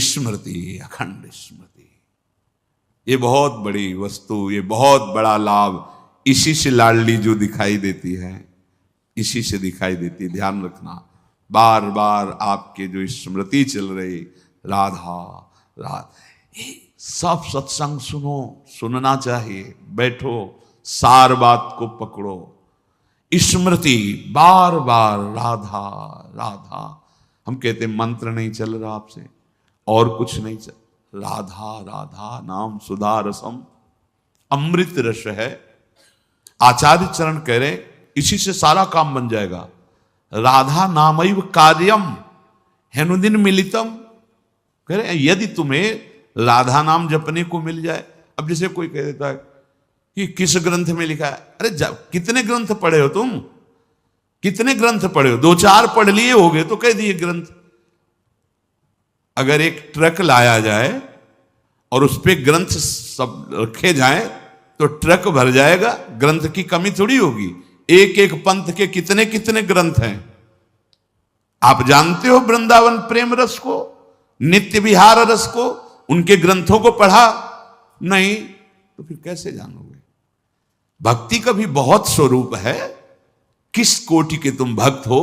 स्मृति, अखंड स्मृति, ये बहुत बड़ी वस्तु, ये बहुत बड़ा लाभ। इसी से लाडली जो दिखाई देती है, इसी से दिखाई देती है। ध्यान रखना, बार बार आपके जो स्मृति चल रही, राधा राधा, सब सत्संग सुनो, सुनना चाहिए। बैठो, सार बात को पकड़ो, स्मृति बार बार राधा राधा। हम कहते मंत्र नहीं चल रहा आपसे, और कुछ नहीं चल, राधा राधा नाम सुधा रसम, अमृत रस है। आचार्य चरण कह रहे इसी से सारा काम बन जाएगा। राधा नामैव कार्यम हेनुदिन मिलितम, कह रहे यदि तुम्हें राधा नाम जपने को मिल जाए। अब जैसे कोई कह देता है कि किस ग्रंथ में लिखा है, अरे कितने ग्रंथ पढ़े हो तुम, कितने ग्रंथ पढ़े हो? 2-4 पढ़ लिए होगे तो कह दिए ग्रंथ। अगर एक ट्रक लाया जाए और उस पे ग्रंथ सब रखे जाए तो ट्रक भर जाएगा, ग्रंथ की कमी थोड़ी होगी। एक एक पंथ के कितने कितने ग्रंथ हैं। आप जानते हो वृंदावन प्रेम रस को, नित्य विहार रस को, उनके ग्रंथों को पढ़ा नहीं तो फिर कैसे जानोगे? भक्ति का भी बहुत स्वरूप है। किस कोटि के तुम भक्त हो,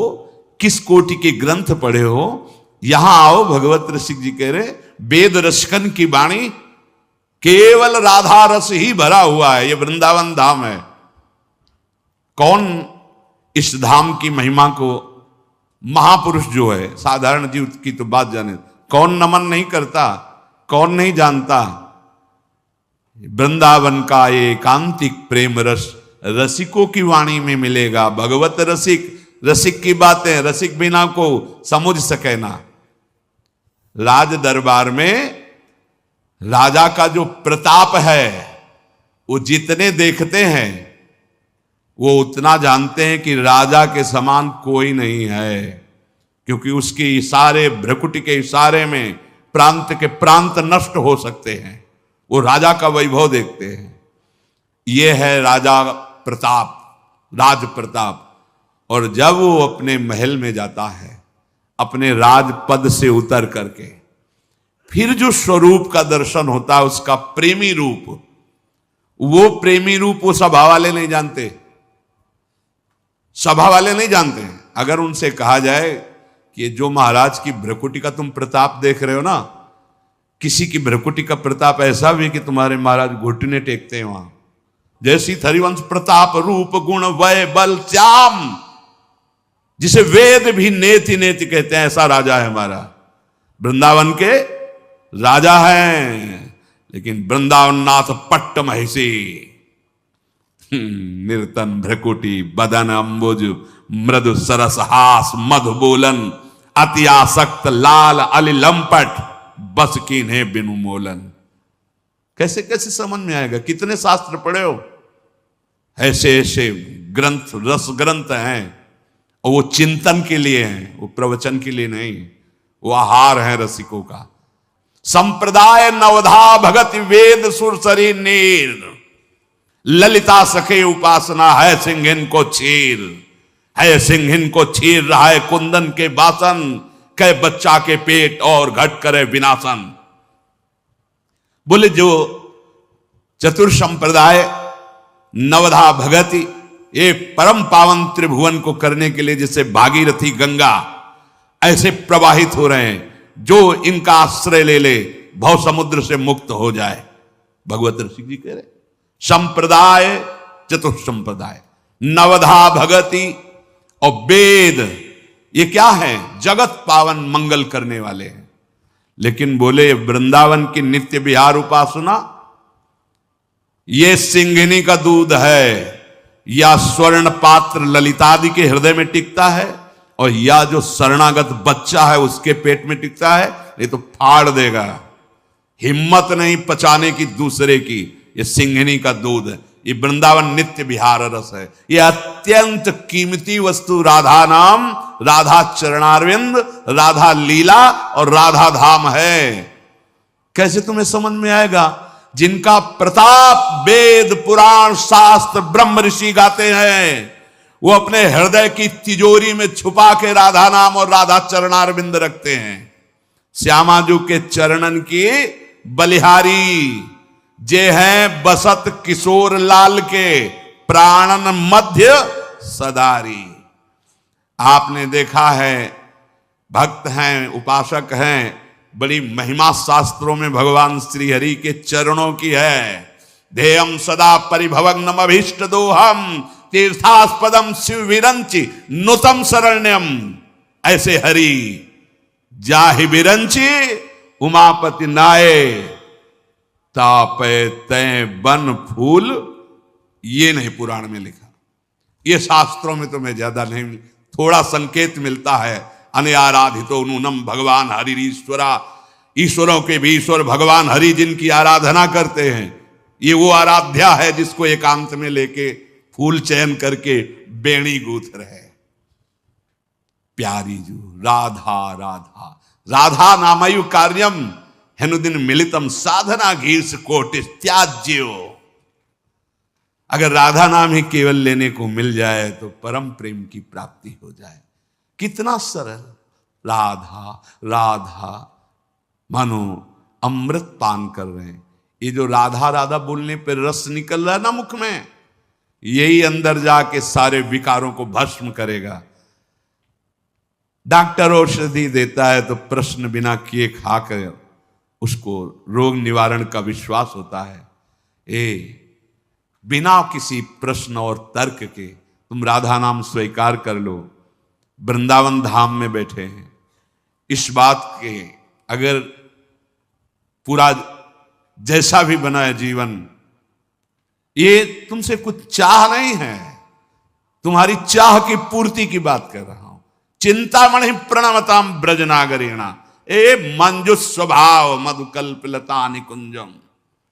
किस कोटि के ग्रंथ पढ़े हो। यहां आओ, भगवत रसिक जी कह रहे वेद रसकन की वाणी, केवल राधा रस ही भरा हुआ है। ये वृंदावन धाम है। कौन इस धाम की महिमा को, महापुरुष जो है, साधारण जीव की तो बात जाने, कौन नमन नहीं करता, कौन नहीं जानता? वृंदावन का एकांतिक प्रेम रस रसिकों की वाणी में मिलेगा। भगवत रसिक, रसिक की बातें रसिक बिना को समझ सके ना। राज दरबार में राजा का जो प्रताप है, वो जितने देखते हैं वो उतना जानते हैं कि राजा के समान कोई नहीं है, क्योंकि उसके इशारे, भ्रकुटी के इशारे में प्रांत के प्रांत नष्ट हो सकते हैं। वो राजा का वैभव देखते हैं। ये है राजा प्रताप, राज प्रताप। और जब वो अपने महल में जाता है, अपने राजपद से उतर करके, फिर जो स्वरूप का दर्शन होता है, उसका प्रेमी रूप, वो प्रेमी रूप वो सभा वाले नहीं जानते, सभा वाले नहीं जानते हैं। अगर उनसे कहा जाए कि जो महाराज की भ्रकुटी का तुम प्रताप देख रहे हो ना, किसी की भ्रकुटी का प्रताप ऐसा भी कि तुम्हारे महाराज घुटने टेकते हैं वहां, जैसी हरिवंश प्रताप रूप गुण वय बल श्याम, जिसे वेद भी नेति नेति कहते हैं, ऐसा राजा है हमारा। वृंदावन के राजा हैं, लेकिन वृंदावन नाथ पट्ट महिषी, निर्तन भ्रकुटी बदन अंबुज मृदु सरस हास मधु बोलन, अति आसक्त लाल अली लंपट बस कीन्हे बिनु मोलन। कैसे कैसे समझ में आएगा? कितने शास्त्र पढ़े हो? ऐसे ऐसे ग्रंथ, रस ग्रंथ हैं, और वो चिंतन के लिए हैं, वो प्रवचन के लिए नहीं। वो आहार है रसिकों का। संप्रदाय नवधा भगत वेद सुरसरी नीर, ललिता सखे उपासना है सिंहिन को चीर, है सिंहिन को चीर रहा है कुंदन के बासन, कै बच्चा के पेट और घट करे विनाशन। बोले जो चतुर संप्रदाय नवधा भगति, ये परम पावन त्रिभुवन को करने के लिए जैसे भागीरथी गंगा ऐसे प्रवाहित हो रहे हैं, जो इनका आश्रय ले ले भव समुद्र से मुक्त हो जाए। भगवत ऋषि जी कह रहे संप्रदाय, चतुर संप्रदाय, नवधा भगति और वेद, ये क्या है? जगत पावन मंगल करने वाले हैं। लेकिन बोले वृंदावन की नित्य विहार उपासना, ये सिंहिनी का दूध है, या स्वर्ण पात्र ललितादि के हृदय में टिकता है, और या जो शरणागत बच्चा है उसके पेट में टिकता है, ये तो फाड़ देगा। हिम्मत नहीं पचाने की दूसरे की। ये सिंहिनी का दूध है, ये वृंदावन नित्य विहार रस है। ये अत्यंत कीमती वस्तु राधा नाम, राधा चरणारविंद, राधा लीला और राधा धाम है। कैसे तुम्हें समझ में आएगा? जिनका प्रताप वेद पुराण शास्त्र ब्रह्म ऋषि गाते हैं, वो अपने हृदय की तिजोरी में छुपा के राधा नाम और राधा चरणारविंद रखते हैं। श्यामाजू के चरणन की बलिहारी, जे हैं बसत किशोर लाल के प्राणन मध्य सदारी। आपने देखा है, भक्त हैं, उपासक हैं, बड़ी महिमा शास्त्रों में भगवान श्री हरि के चरणों की है। ध्येयम सदा परिभवग्नम अभीष्ट दोहम तीर्थास्पदम शिव विरंचि नुतम शरण्यम। ऐसे हरि जाहि विरंचि उमापति नाये, तापे तय बन फूल। ये नहीं पुराण में लिखा, ये शास्त्रों में तो मैं ज्यादा नहीं, थोड़ा संकेत मिलता है। अनआराधितो नूनम भगवान हरिरीश्वरा, ईश्वरों के भी ईश्वर भगवान हरि जिनकी आराधना करते हैं, ये वो आराध्या है जिसको एकांत में लेके फूल चयन करके बेणी गूंथ रहे। प्यारी जू राधा राधा राधा नामयु कार्यम हेनुदिन मिलितम साधना घीर्ष कोटि त्याज्यो। अगर राधा नाम ही केवल लेने को मिल जाए तो परम प्रेम की प्राप्ति हो जाए। कितना सरल, राधा राधा, मानो अमृत पान कर रहे हैं। ये जो राधा राधा बोलने पर रस निकल रहा है ना मुख में, यही अंदर जाके सारे विकारों को भस्म करेगा। डॉक्टर औषधि देता है तो प्रश्न बिना किए खाकर उसको रोग निवारण का विश्वास होता है। बिना किसी प्रश्न और तर्क के तुम राधा नाम स्वीकार कर लो। वृंदावन धाम में बैठे हैं, इस बात के अगर पूरा जैसा भी बना है जीवन, ये तुमसे कुछ चाह नहीं है, तुम्हारी चाह की पूर्ति की बात कर रहा हूं। चिंतामणि प्रणमताम ब्रजनागरेणा, ए मंजु स्वभाव मधुकल्पलता निकुंजम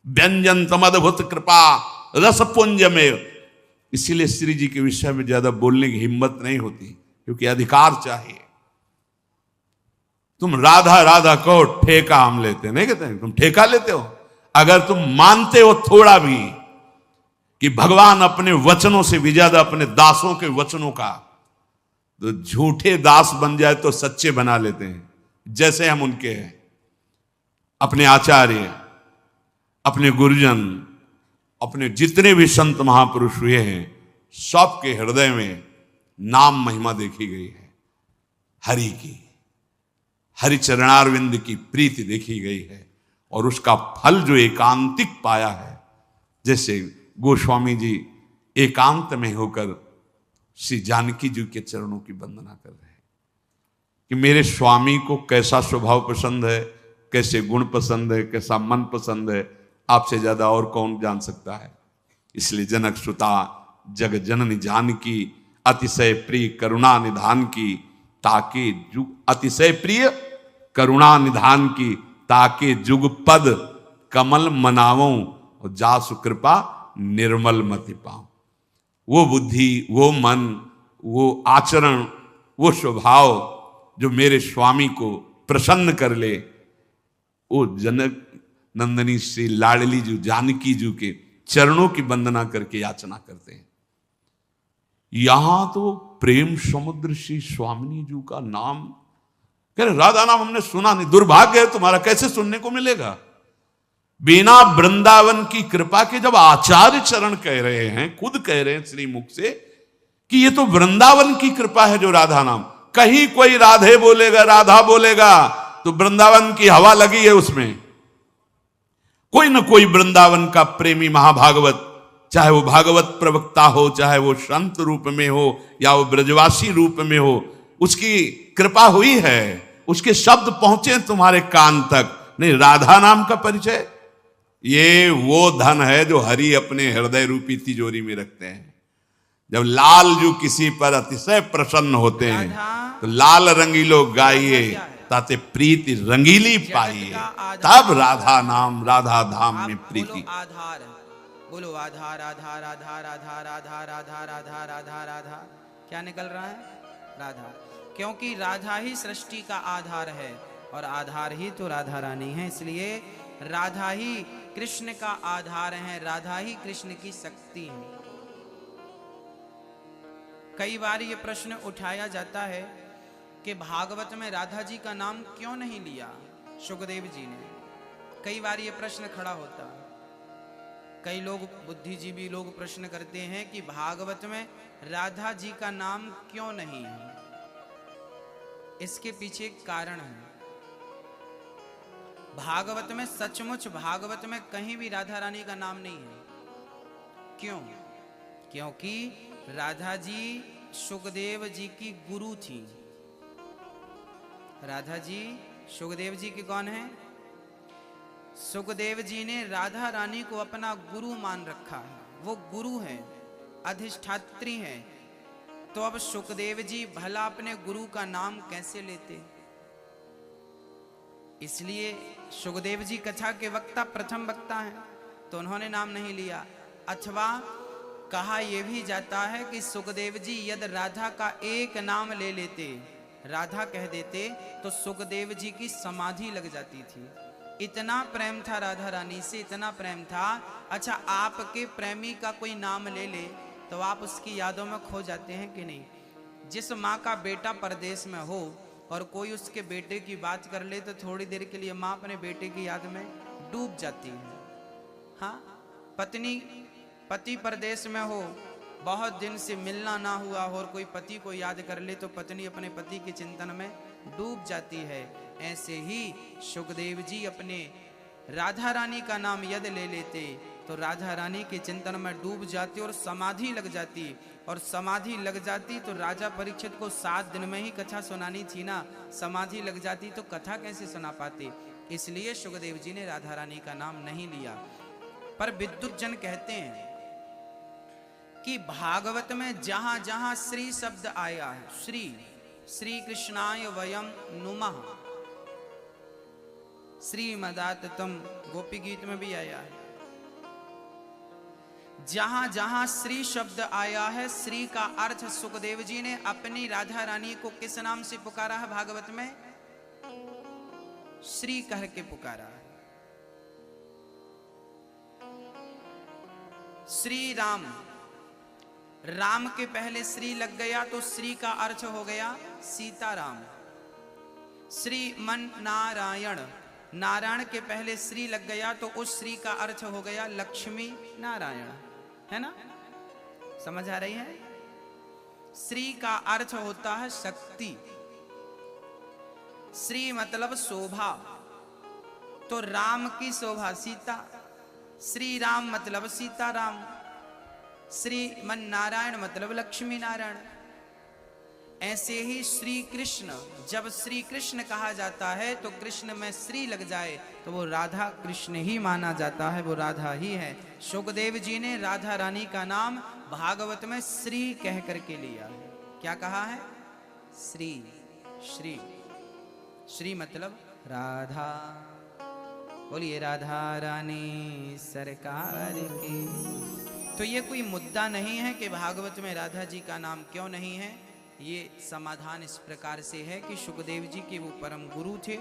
व्यंजन तमद्भुत कृपा रसपुंज में। इसीलिए श्री जी के विषय में ज्यादा बोलने की हिम्मत नहीं होती, क्योंकि अधिकार चाहिए। तुम राधा राधा कहो, ठेका हम लेते नहीं कहते हैं, तुम ठेका लेते हो। अगर तुम मानते हो थोड़ा भी कि भगवान अपने वचनों से भी ज्यादा अपने दासों के वचनों का, तो झूठे दास बन जाए तो सच्चे बना लेते हैं। जैसे हम उनके हैं, अपने आचार्य, अपने गुरुजन, अपने जितने भी संत महापुरुष हुए हैं, सबके हृदय में नाम महिमा देखी गई है। हरि की, हरि चरणारविंद की प्रीति देखी गई है, और उसका फल जो एकांतिक पाया है। जैसे गोस्वामी जी एकांत में होकर श्री जानकी जी के चरणों की वंदना कर रहे हैं कि मेरे स्वामी को कैसा स्वभाव पसंद है, कैसे गुण पसंद है, कैसा मन पसंद है, आपसे ज्यादा और कौन जान सकता है। इसलिए जनक सुता जग जननी जानकी, अतिशय प्रिय करुणा निधान की, ताके जुग अतिशय प्रिय करुणा निधान की, ताके जुग पद कमल मनावों, और जासु कृपा निर्मल मति पाऊं। वो बुद्धि, वो मन, वो आचरण, वो स्वभाव जो मेरे स्वामी को प्रसन्न कर ले, वो जनक नंदनी श्री लाडली जी जानकी जी के चरणों की वंदना करके याचना करते हैं। यहां तो प्रेम समुद्र श्री स्वामिनी जी का नाम कह रहे, राधा नाम हमने सुना नहीं, दुर्भाग्य है तुम्हारा, कैसे सुनने को मिलेगा। बिना वृंदावन की कृपा के जब आचार्य चरण कह रहे हैं, खुद कह रहे हैं श्री मुख से कि ये तो वृंदावन की कृपा है जो राधा नाम। कहीं कोई राधे बोलेगा, राधा बोलेगा तो वृंदावन की हवा लगी है उसमें। कोई ना कोई वृंदावन का प्रेमी महाभागवत, चाहे वो भागवत प्रवक्ता हो, चाहे वो संत रूप में हो, या वो ब्रजवासी रूप में हो, उसकी कृपा हुई है, उसके शब्द पहुंचे तुम्हारे कान तक। नहीं, राधा नाम का परिचय, ये वो धन है जो हरि अपने हृदय रूपी तिजोरी में रखते हैं। जब लाल जो किसी पर अतिशय प्रसन्न होते हैं तो लाल रंगीलो गाइए, ताते प्रीति रंगीली पाइए, तब राधा नाम राधा धाम में प्रीति। आधार बोलो, आधार आधार आधार आधार आधार आधार आधार आधार आधार, क्या निकल रहा है? राधा। क्योंकि राधा ही सृष्टि का आधार है, और आधार ही तो राधा रानी है। इसलिए राधा ही कृष्ण का आधार है, राधा ही कृष्ण की शक्ति है। कई बार ये प्रश्न उठाया जाता है कि भागवत में राधा जी का नाम क्यों नहीं लिया। सुखदेव जी ने। कई बार ये प्रश्न खड़ा होता है, कई लोग बुद्धिजीवी लोग प्रश्न करते हैं कि भागवत में राधा जी का नाम क्यों नहीं है। इसके पीछे एक कारण है। भागवत में सचमुच भागवत में कहीं भी राधा रानी का नाम नहीं है। क्यों? क्योंकि राधा जी सुखदेव जी की गुरु थी। राधा जी सुखदेव जी के कौन है? सुखदेव जी ने राधा रानी को अपना गुरु मान रखा है। वो गुरु है, अधिष्ठात्री है। तो अब सुखदेव जी भला अपने गुरु का नाम कैसे लेते? इसलिए सुखदेव जी कथा के वक्ता प्रथम वक्ता हैं, तो उन्होंने नाम नहीं लिया। अथवा कहा यह भी जाता है कि सुखदेव जी यदि राधा का एक नाम ले लेते, राधा कह देते, तो सुखदेव जी की समाधि लग जाती थी। इतना प्रेम था राधा रानी से, इतना प्रेम था। अच्छा, आपके प्रेमी का कोई नाम ले ले तो आप उसकी यादों में खो जाते हैं कि नहीं? जिस माँ का बेटा परदेश में हो और कोई उसके बेटे की बात कर ले तो थोड़ी देर के लिए माँ अपने बेटे की याद में डूब जाती है। हाँ, पति परदेश में हो, बहुत दिन से मिलना ना हुआ हो और कोई पति को याद कर ले तो पत्नी अपने पति के चिंतन में डूब जाती है। ऐसे ही सुखदेव जी अपने राधा रानी का नाम यदि ले लेते तो राधा रानी के चिंतन में डूब जाती और समाधि लग जाती। और समाधि लग जाती तो राजा परीक्षित को 7 दिन में ही कथा सुनानी थी ना। समाधि लग जाती तो कथा कैसे सुना पाते? इसलिए सुखदेव जी ने राधा रानी का नाम नहीं लिया। पर विद्युत जन कहते हैं कि भागवत में जहां जहां श्री शब्द आया है, श्री कृष्णाय वयम नुमः, श्रीमदाततम गोपी गीत में भी आया है। जहां जहां श्री शब्द आया है, श्री का अर्थ सुखदेव जी ने अपनी राधा रानी को किस नाम से पुकारा है? भागवत में श्री कह के पुकारा है। श्री राम, राम के पहले श्री लग गया तो श्री का अर्थ हो गया सीताराम। श्रीमन नारायण, नारायण के पहले श्री लग गया तो उस श्री का अर्थ हो गया लक्ष्मी नारायण, है ना? समझ आ रही है? श्री का अर्थ होता है शक्ति। श्री मतलब शोभा, तो राम की शोभा सीता। श्री राम मतलब सीताराम, श्रीमन नारायण मतलब लक्ष्मी नारायण। ऐसे ही श्री कृष्ण, जब श्री कृष्ण कहा जाता है तो कृष्ण में श्री लग जाए तो वो राधा कृष्ण ही माना जाता है, वो राधा ही है। सुखदेव जी ने राधा रानी का नाम भागवत में श्री कह करके लिया है। क्या कहा है? श्री। श्री, श्री मतलब राधा। बोलिए राधा रानी सरकार की। तो ये कोई मुद्दा नहीं है कि भागवत में राधा जी का नाम क्यों नहीं है। ये समाधान इस प्रकार से है कि सुखदेव जी के वो परम गुरु थे,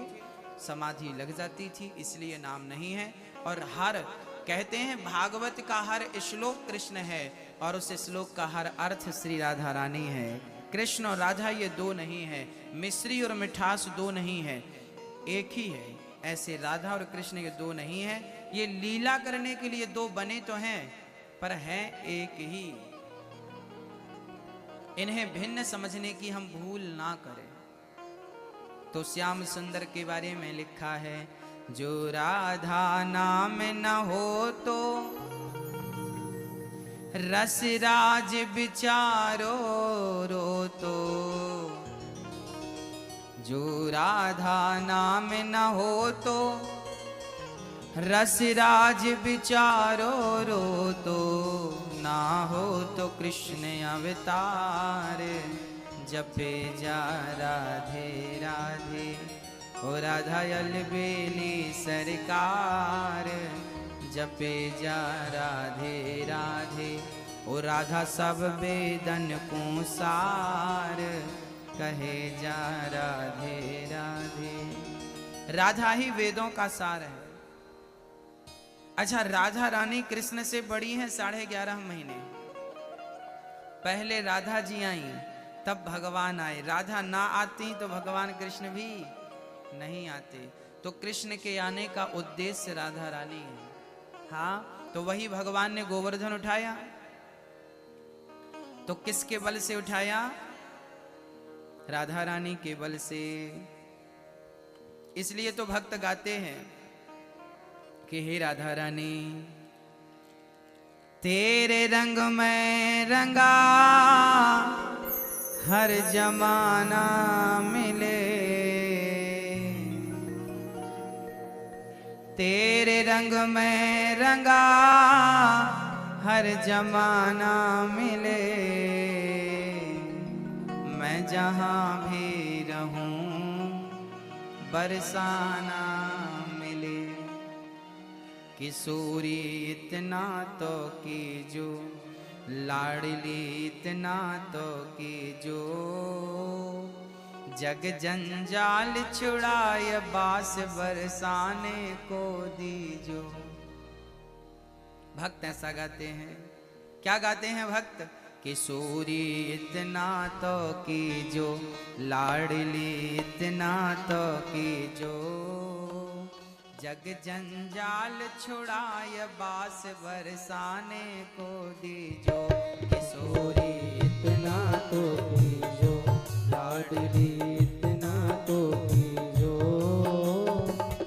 समाधि लग जाती थी इसलिए नाम नहीं है। और हर कहते हैं भागवत का हर श्लोक कृष्ण है और उस श्लोक का हर अर्थ श्री राधा रानी है। कृष्ण और राधा ये दो नहीं है, मिश्री और मिठास दो नहीं है, एक ही है। ऐसे राधा और कृष्ण ये दो नहीं है। ये लीला करने के लिए दो बने तो हैं पर हैं एक ही। इन्हें भिन्न समझने की हम भूल ना करें। तो श्याम सुंदर के बारे में लिखा है, जो राधा नाम न हो तो रसराज विचारो रो तो। जो राधा नाम न हो तो रसराज विचारो रो तो। ना हो तो कृष्ण अवतार जपे जा राधे राधे। हो राधा अलबेली सरकार जपे जा राधे राधे। ओ राधा सब वेदन को सार कहे जा राधे राधे। राधा ही वेदों का सार है। अच्छा, राधा रानी कृष्ण से बड़ी हैं 11.5 महीने। पहले राधा जी आई तब भगवान आए। राधा ना आती तो भगवान कृष्ण भी नहीं आते। तो कृष्ण के आने का उद्देश्य राधा रानी है। हाँ, तो वही भगवान ने गोवर्धन उठाया, तो किसके बल से उठाया? राधा रानी के बल से। इसलिए तो भक्त गाते हैं कि हे राधा रानी, तेरे रंग में रंगा हर जमाना मिले, तेरे रंग में रंगा हर जमाना मिले, मैं जहां भी रहूं बरसाना मिले, किशोरी इतना तो कीजो, लाडली इतना तो कीजो, जग जंजाल छुड़ाए बास बरसाने को दीजो। भक्त ऐसा गाते हैं। क्या गाते हैं भक्त? किशोरी इतना तो कीजो, लाडली इतना तो कीजो, जग जंजाल छुड़ाए बास बरसाने को दीजो, किशोरी इतना तो कीजो, लाडली इतना तो कीजो,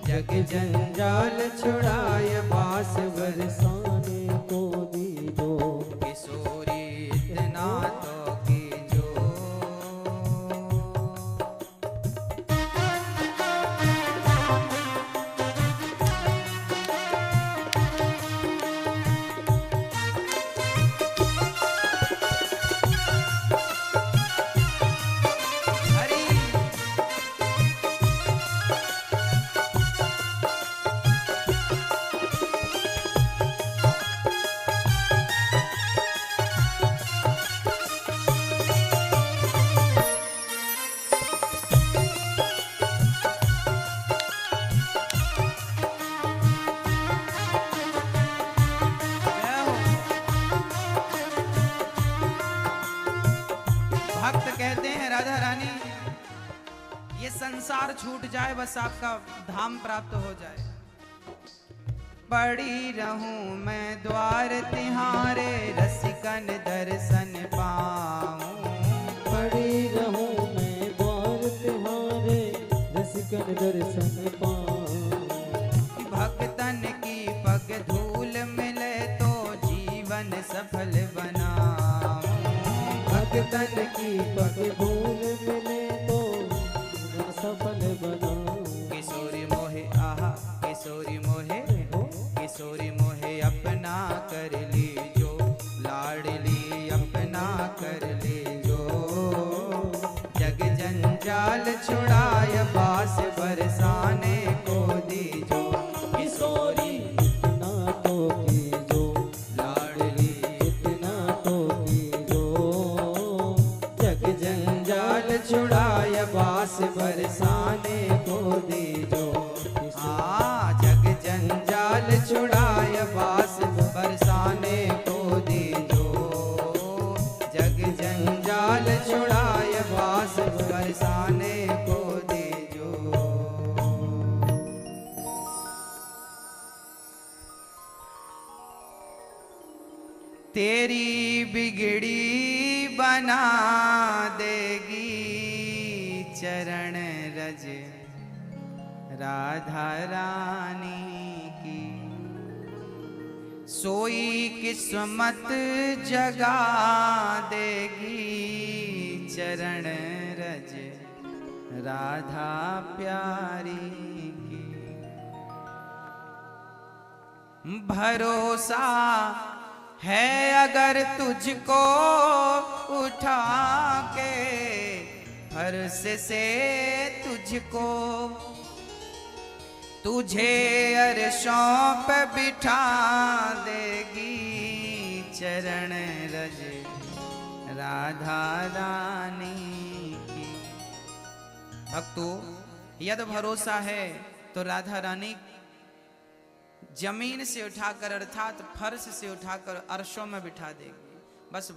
जग जंजाल छुड़ाए बास बरसाने को दीजो, किशोरी इतना तो कीजो। भक्त कहते हैं राधा रानी, ये संसार छूट जाए, बस आपका धाम प्राप्त हो जाए। पड़ी रहूं मैं द्वार तिहारे, रसिकन दर्शन पाऊं, पड़ी रहूं मैं द्वार तुम्हारे, रसिकन दर्शन पाऊं, भक्तन की पग धूल मिले तो जीवन सफल बनाऊं, भक्तन की पग धूल मिले तो जीवन सफल बनाऊं, किशोरी मोहे आहा, किशोरी मोहे, किशोरी मोहे अपना कर लीजो, लाडली अपना कर लीजो, जग जंजाल छुड़ाए बास बरसाने को दीजो, किशोरी इतना तो कीजो, लाडली इतना तो कीजो, जग जंजाल छुड़ाए बास बरसाने को दीजो। हाँ, जग जंजाल छुड़ाए बास बरसाने को दीजो, जग जंजाल छुड़ाए बास बरसाने को दीजो। तेरी बिगड़ी बना देगी चरण रज राधा रानी की, सोई किस्मत जगा देगी चरण रज राधा प्यारी की। भरोसा है अगर तुझको उठा के फर्श से तुझको, तुझे अरशों पे बिठा देगी चरण रज राधा रानी की। भक्तों, यदि भरोसा है तो राधा रानी जमीन से उठाकर अर्थात फर्श से उठाकर अर्शों में बिठा देगी। बस